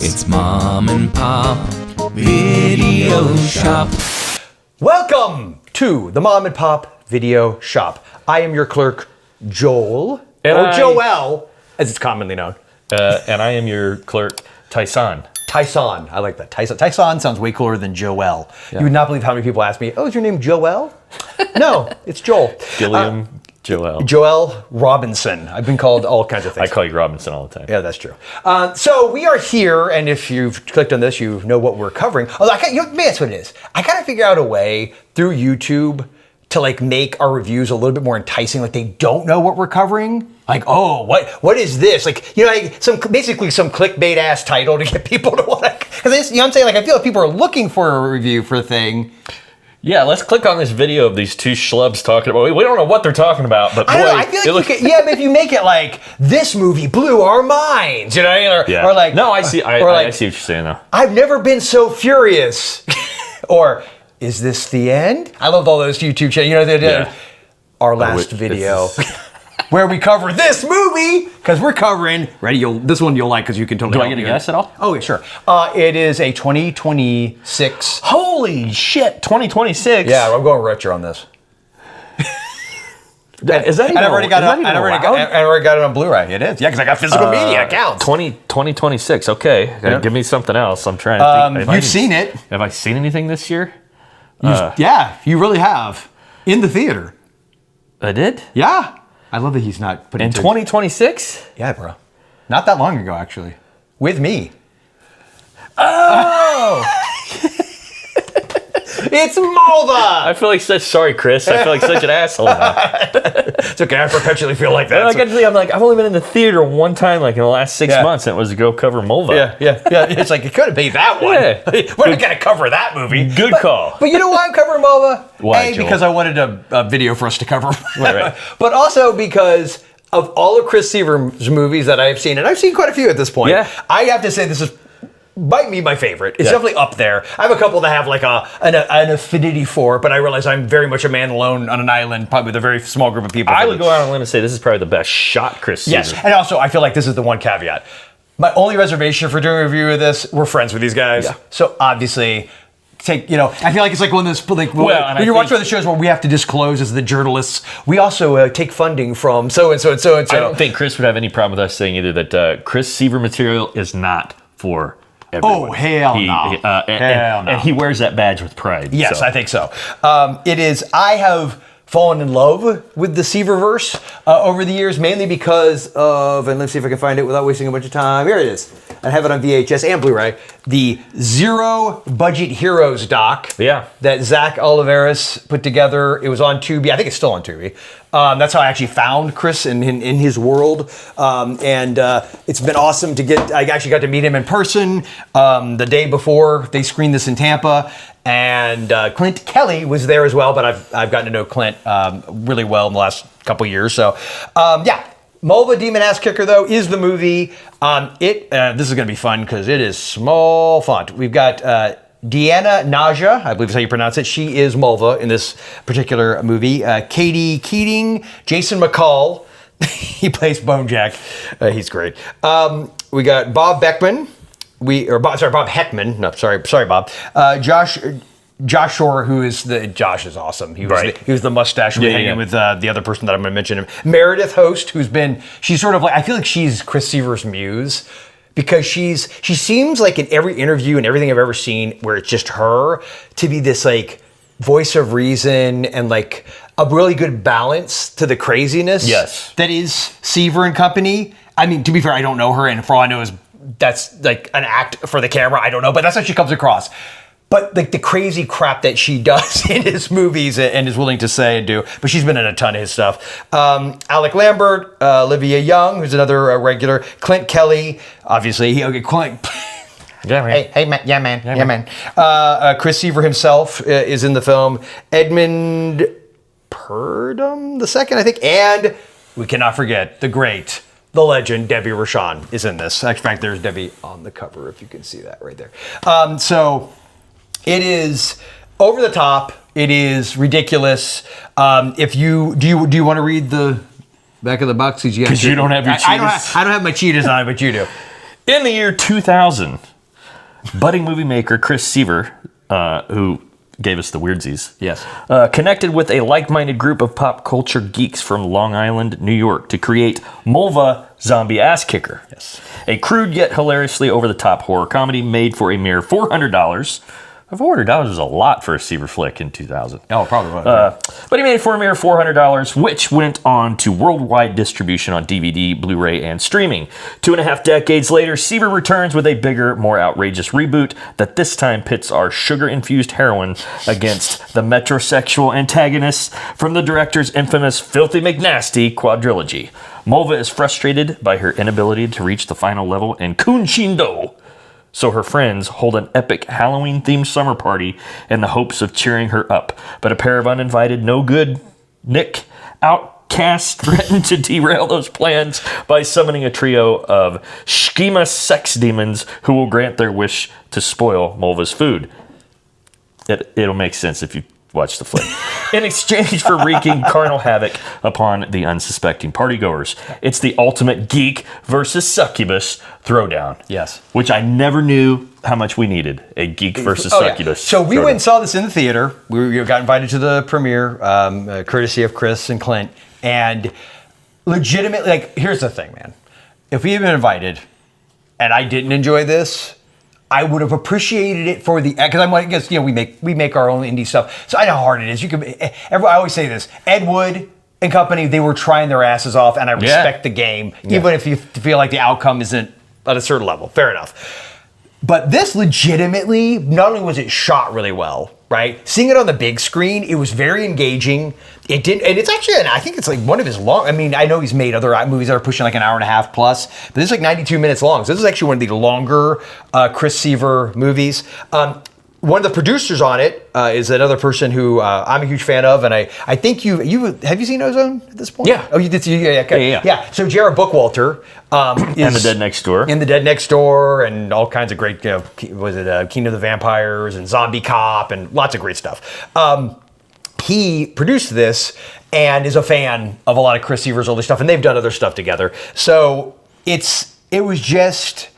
It's Mom and Pop Video Shop. Welcome to the Mom and Pop Video Shop. I am your clerk, Joel, Joel, as it's commonly known. And I am your clerk, Tyson. Tyson, I like that. Tyson sounds way cooler than Joel. Yeah. You would not believe how many people ask me, "Oh, is your name Joel?" No, it's Joel. Gilliam. Joel. Joel Robinson. I've been called all kinds of things. I call you Robinson all the time. Yeah, that's true. So we are here, and if you've clicked on this, you know what we're covering. Although, maybe that's what it is. I gotta figure out a way through YouTube to like make our reviews a little bit more enticing. Like they don't know what we're covering. Like, oh, what is this? Like, you know, like basically some clickbait ass title to get people to want to. Because you know what I'm saying? Like, I feel like people are looking for a review for a thing. Yeah, let's click on this video of these two schlubs talking about. We don't know what they're talking about, but boy, I feel like but if you make it like this movie blew our minds, you know, or like no, I see. I see what you're saying though. I've never been so furious, or is this the end? I loved all those YouTube channels. You know, they did our last video. Where we cover this movie, because we're covering, ready, this one you'll like because you can totally. Do I get a guess at all? Oh, yeah, sure. It is a 2026. Holy shit, 2026? Yeah, I'm going retro on this. Is that even I already got it on Blu-ray. It is, yeah, because I got physical media. It counts. 2026, okay. Yeah. Give me something else. I'm trying to think. You've seen it. Have I seen anything this year? Yeah, you really have. In the theater. I did? Yeah. I love that he's not putting in 2026? Yeah, bro. Not that long ago, actually. With me. Oh! It's Mulva! I feel like sorry, Chris. I feel like such an asshole now. It's okay. I perpetually feel like that. I'm like, I've only been in the theater one time, like in the last 6 months, and it was to go cover Mulva. Yeah. It's like, it could have been that one. Yeah. We're not going to cover that movie. Good call. But you know why I'm covering Mulva? Why, Joel? Because I wanted a video for us to cover. Right. But also because of all of Chris Seaver's movies that I have seen, and I've seen quite a few at this point, I have to say this might be my favorite. It's definitely up there. I have a couple that have like an affinity for it, but I realize I'm very much a man alone on an island, probably with a very small group of people. I would go out on a limb and say this is probably the best shot Chris Seaver. Yes, and also I feel like this is the one caveat. My only reservation for doing a review of this, we're friends with these guys, so obviously I feel like it's like one of those, like, when you're watching the shows where we have to disclose as the journalists, we also take funding from so-and-so and so-and-so. I don't think Chris would have any problem with us saying either that Chris Seaver material is not for everyone. Oh, hell no. And he wears that badge with pride. Yes, so. I think so. I have fallen in love with the Seaververse over the years, mainly because of, and let's see if I can find it without wasting a bunch of time. Here it is. I have it on VHS and Blu-ray. The Zero Budget Heroes doc that Zach Oliveras put together. It was on Tubi. I think it's still on Tubi. That's how I actually found Chris in his world. And it's been awesome to get, I actually got to meet him in person the day before they screened this in Tampa. And Clint Kelly was there as well, but I've gotten to know Clint really well in the last couple years. So, Mulva Demon Ass Kicker, though, is the movie. This is going to be fun because it is small font. We've got Deanna Naja, I believe is how you pronounce it. She is Mulva in this particular movie. Katie Keating, Jason McCall. He plays Bone Jack. He's great. We got Bob Beckman. Bob Heckman. No, sorry, Bob. Josh Shore, Josh is awesome. He was the mustache hanging with the other person that I'm going to mention. Meredith Host, she's sort of like, I feel like she's Chris Seaver's muse. Because she seems like in every interview and everything I've ever seen where it's just her to be this like voice of reason and like a really good balance to the craziness that is Seaver and company. I mean, to be fair, I don't know her, and for all I know that's like an act for the camera. I don't know, but that's how she comes across. But like the crazy crap that she does in his movies and is willing to say and do. But she's been in a ton of his stuff. Alec Lambert, Olivia Young, who's another regular. Clint Kelly, obviously. Clint. Yeah, man. Hey, man. Yeah, man. Chris Seaver himself is in the film. Edmund Purdom II, I think. And we cannot forget the great, the legend, Debbie Rochon is in this. In fact, there's Debbie on the cover, if you can see that right there. It is over the top. It is ridiculous. Do you want to read the back of the box? Because you don't have your cheetahs. I don't have my cheetahs on, but you do. In the year 2000, budding movie maker Chris Seaver, who gave us the Weirdsies, Yes. connected with a like-minded group of pop culture geeks from Long Island, New York, to create Mulva Zombie Ass Kicker. Yes. A A crude yet hilariously over-the-top horror comedy made for a mere $400. $400 was a lot for a Seaver flick in 2000. Oh, probably was. But he made it for a mere $400, which went on to worldwide distribution on DVD, Blu-ray, and streaming. 2.5 decades later, Seaver returns with a bigger, more outrageous reboot that this time pits our sugar-infused heroine against the metrosexual antagonists from the director's infamous Filthy McNasty quadrilogy. Mulva is frustrated by her inability to reach the final level in Kunshindo, so her friends hold an epic Halloween-themed summer party in the hopes of cheering her up. But a pair of uninvited, no-good Nick outcasts threaten to derail those plans by summoning a trio of schema sex demons who will grant their wish to spoil Mulva's food. It'll make sense if you watch the flick. In exchange for wreaking carnal havoc upon the unsuspecting partygoers. It's the ultimate geek versus succubus throwdown. Yes. Which I never knew how much we needed. A geek versus Oh, yeah. succubus. So we throwdown. went and saw this in the theater. We got invited to the premiere, courtesy of Chris and Clint. And legitimately, like, here's the thing, man. If we had been invited and I didn't enjoy this, I would have appreciated it for the, because I'm like, I guess, you know, we make our own indie stuff, so I know how hard it is. I always say this: Ed Wood and company, they were trying their asses off, and I respect the game, even if you feel like the outcome isn't at a certain level. Fair enough. But this legitimately, not only was it shot really well, right? Seeing it on the big screen, it was very engaging. It did, and it's actually, and I think it's like one of his long. I mean, I know he's made other movies that are pushing like an hour and a half plus, but this is like 92 minutes long. So this is actually one of the longer Chris Seaver movies. One of the producers on it is another person who I'm a huge fan of, and I think you have you seen Ozone at this point? Yeah. Oh, you did see? Yeah, okay. Yeah. So Jared Bookwalter And The Dead Next Door. In The Dead Next Door, and all kinds of great, was it King of the Vampires and Zombie Cop and lots of great stuff. He produced this and is a fan of a lot of Chris Seaver's older stuff, and they've done other stuff together. So it was just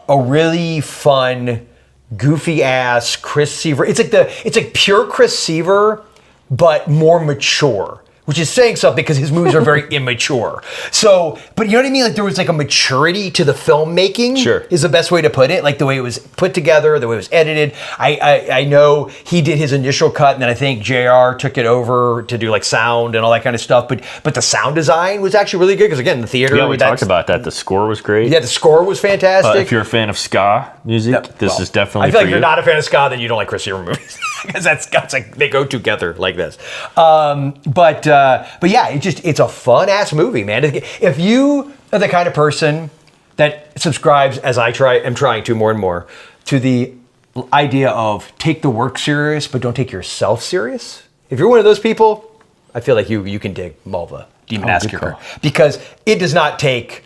a really fun, goofy ass Chris Seaver. It's like pure Chris Seaver, but more mature, which is saying something because his movies are very immature. So, but you know what I mean? Like there was like a maturity to the filmmaking. Sure. Is the best way to put it. Like the way it was put together, the way it was edited. I know he did his initial cut, and then I think JR took it over to do like sound and all that kind of stuff. But the sound design was actually really good because again, the theater. Yeah, we talked about that. The score was great. Yeah, the score was fantastic. If you're a fan of ska music, this is definitely I feel like for if you're you. not a fan of ska, then you don't like Chris Seaver movies because that's like they go together like this. But yeah, it's a fun ass movie, man. If you are the kind of person that subscribes, as am trying to more and more, to the idea of take the work serious but don't take yourself serious. If you're one of those people, I feel like you can dig Mulva, Demon Ass Kicker, because it does not take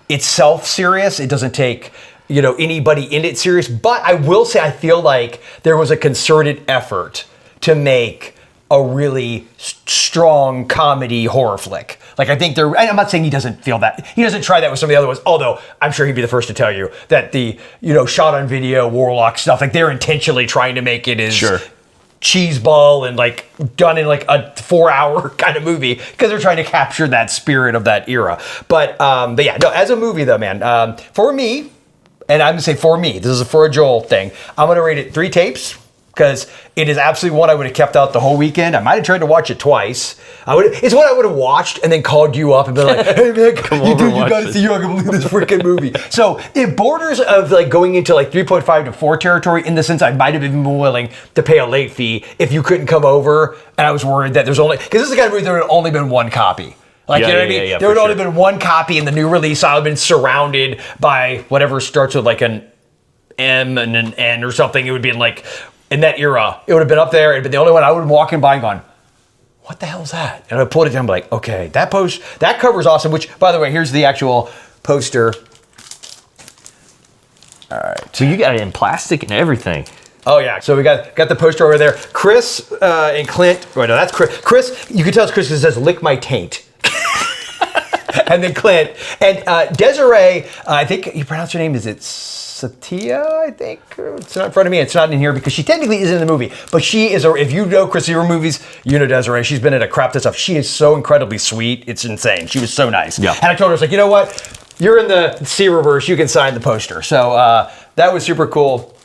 itself serious. It doesn't take anybody in it serious. But I will say I feel like there was a concerted effort to make a really strong comedy horror flick. Like I think and I'm not saying he doesn't feel that. He doesn't try that with some of the other ones, although I'm sure he'd be the first to tell you that the, shot on video Warlock stuff, like they're intentionally trying to make it as cheeseball and like done in like a 4-hour kind of movie because they're trying to capture that spirit of that era. But yeah, no, as a movie though, man, for me, and I'm gonna say for me, this is for a Joel thing, I'm gonna rate it 3 tapes. Because it is absolutely one I would have kept out the whole weekend. I might have tried to watch it twice. It's one I would have watched and then called you up and been like, "Hey man, you gotta see, you're not gonna believe this freaking movie." So it borders of like going into like 3.5 to 4 territory in the sense I might have been willing to pay a late fee if you couldn't come over, and I was worried that there's only because this is the kind of movie there would have only been one copy. Like, you know what I mean? There would have only been one copy in the new release. I would have been surrounded by whatever starts with like an M and an N or something. It would be in that era, it would have been up there. It'd been the only one I would have been walking by and gone, what the hell is that? And I pulled it down and be like, okay, that cover is awesome, which, by the way, here's the actual poster. All right. So you got it in plastic and everything. Oh, yeah. So we got the poster over there. Chris and Clint. Wait, no, that's Chris. Chris, you can tell it's Chris because it says, lick my taint. and then Clint. And Desiree, I think you pronounce her name, is it Satya, I think? It's not in front of me. It's not in here because she technically isn't in the movie. But she is, if you know Chris Seaver movies, you know Desiree. She's been in a crap ton of stuff. She is so incredibly sweet. It's insane. She was so nice. Yeah. And I told her, I was like, you know what? You're in the Seaververse. You can sign the poster. So that was super cool.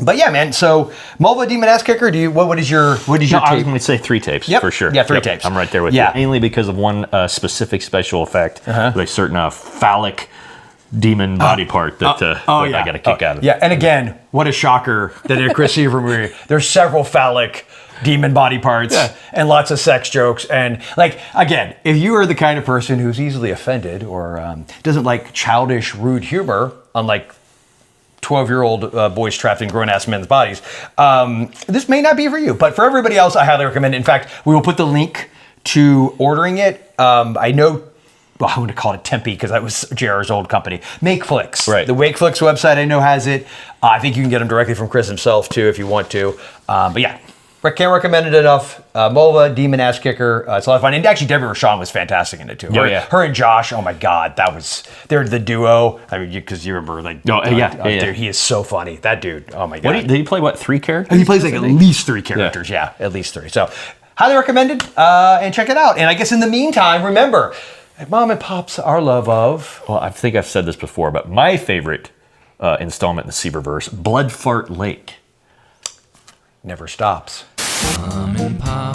But yeah, man. So Mulva, Demon Ass Kicker. What is your tape? I was going to say 3 tapes for sure. Yeah, 3 tapes. I'm right there with you. Mainly because of one specific special effect, with a certain phallic demon body part that I got a kick out of. Yeah, and again, what a shocker that in a Chris Seaver movie, there's several phallic demon body parts and lots of sex jokes. And like, again, if you are the kind of person who's easily offended or doesn't like childish, rude humor, unlike 12-year-old boys trapped in grown-ass men's bodies, this may not be for you. But for everybody else, I highly recommend it. In fact, we will put the link to ordering it. I know, well, I want to call it Tempe because that was JR's old company. MakeFlix. Right. The WakeFlix website I know has it. I think you can get them directly from Chris himself too if you want to. But yeah, can't recommend it enough. Mulva, Demon Ass Kicker. It's a lot of fun. And actually, Debbie Rochon was fantastic in it too. Her and Josh. Oh my God, they're the duo. I mean, because you remember like, dude, he is so funny. That dude. Oh my God. Did he play 3 characters? He plays like at least 3 characters. Yeah, at least 3. So highly recommended. And check it out. And I guess in the meantime, remember. Mom and Pop's our love of... Well, I think I've said this before, but my favorite installment in the Seaververse, Blood Fart Lake. Never stops. Mom and Pop.